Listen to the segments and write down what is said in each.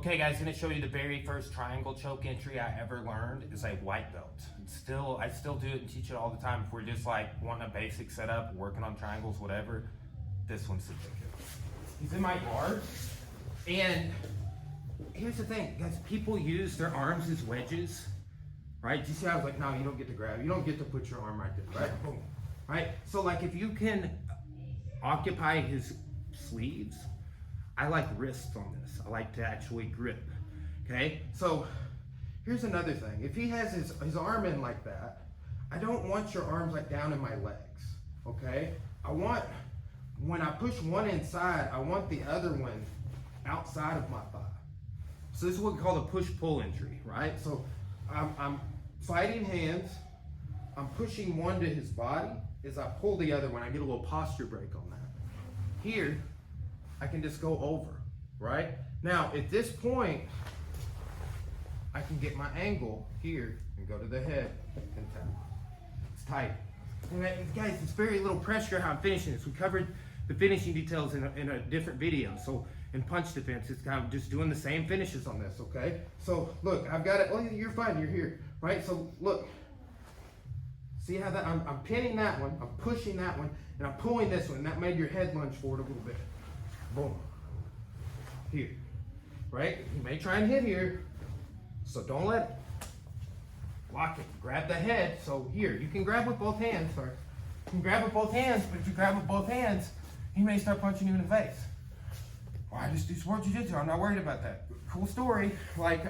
Okay guys, gonna show you the very first triangle choke entry I ever learned is a white belt. I still do it and teach it all the time. If we're just like wanting a basic setup, working on triangles, whatever, this one's the ticket. He's in my guard, and here's the thing, guys, people use their arms as wedges, right? Do you see how I was like, no, you don't get to grab, you don't get to put your arm right there, right? Boom, right? So like if you can occupy his sleeves, I like wrists on this. I like to actually grip, okay? So here's another thing. If he has his arm in like that, I don't want your arms like down in my legs, okay? I want, when I push one inside, I want the other one outside of my thigh. So this is what we call the push-pull entry, right? So I'm fighting hands, I'm pushing one to his body. As I pull the other one, I get a little posture break on that. Here, I can just go over, right? Now, at this point, I can get my angle here and go to the head and tap. It's tight. And guys, it's very little pressure how I'm finishing this. We covered the finishing details in a different video. So in punch defense, it's kind of just doing the same finishes on this, okay? So look, I've got it. Oh, you're fine, you're here, right? So look, see how that, I'm pinning that one, I'm pushing that one, and I'm pulling this one, and that made your head lunge forward a little bit. Boom. Here. Right? You may try and hit here, so don't let it. Lock it. Grab the head. So here, you can grab with both hands. Sorry. You can grab with both hands, but if you grab with both hands, he may start punching you in the face. Well, I just do sport jiu-jitsu. I'm not worried about that. Cool story. Like,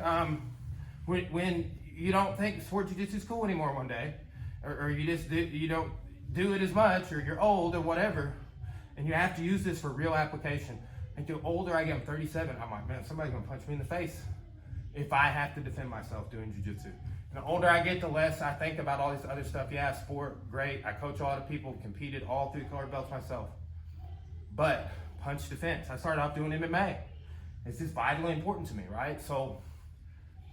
when you don't think sport jiu-jitsu is cool anymore one day, or you don't do it as much, or you're old or whatever, and you have to use this for real application. And the older I get, I'm 37, I'm like, man, somebody's gonna punch me in the face if I have to defend myself doing jiu-jitsu. And the older I get, the less I think about all this other stuff. Yeah, sport, great. I coach a lot of people, competed all 3 color belts myself. But punch defense, I started off doing MMA. It's just vitally important to me, right? So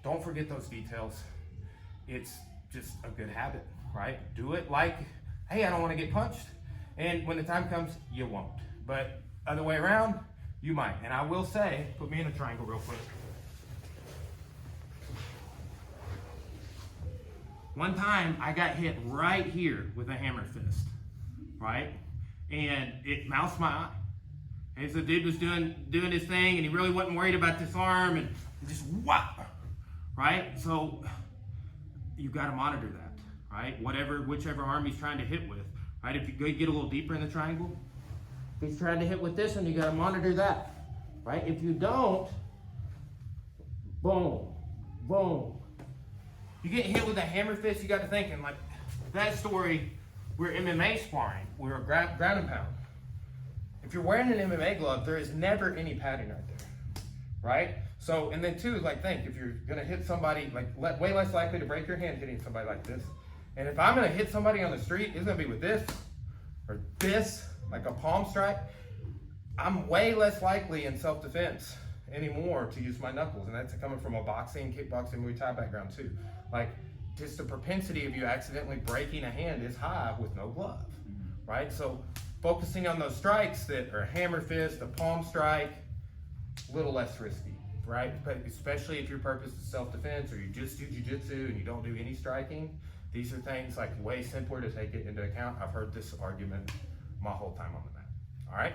don't forget those details. It's just a good habit, right? Do it like, hey, I don't wanna get punched. And when the time comes, you won't. But other way around, you might. And I will say, put me in a triangle real quick. One time I got hit right here with a hammer fist, right? And it moused my eye. And so dude was doing his thing, and he really wasn't worried about this arm, and just whop, right? So you gotta monitor that, right? Whichever arm he's trying to hit with. Right, if you get a little deeper in the triangle, if he's trying to hit with this one, you gotta monitor that, right? If you don't, boom, boom. You get hit with a hammer fist, you gotta think, and like that story, we're MMA sparring, we're a ground and pound. If you're wearing an MMA glove, there is never any padding right there, right? So, and then two, like think, if you're gonna hit somebody, like way less likely to break your hand hitting somebody like this. And if I'm gonna hit somebody on the street, it's gonna be with this, or this, like a palm strike. I'm way less likely in self-defense anymore to use my knuckles, and that's coming from a boxing, kickboxing, Muay Thai background too. Like, just the propensity of you accidentally breaking a hand is high with no glove, right? So focusing on those strikes that are hammer fist, a palm strike, a little less risky, right? But especially if your purpose is self-defense, or you just do jiu-jitsu and you don't do any striking. These are things like way simpler to take it into account. I've heard this argument my whole time on the mat. All right?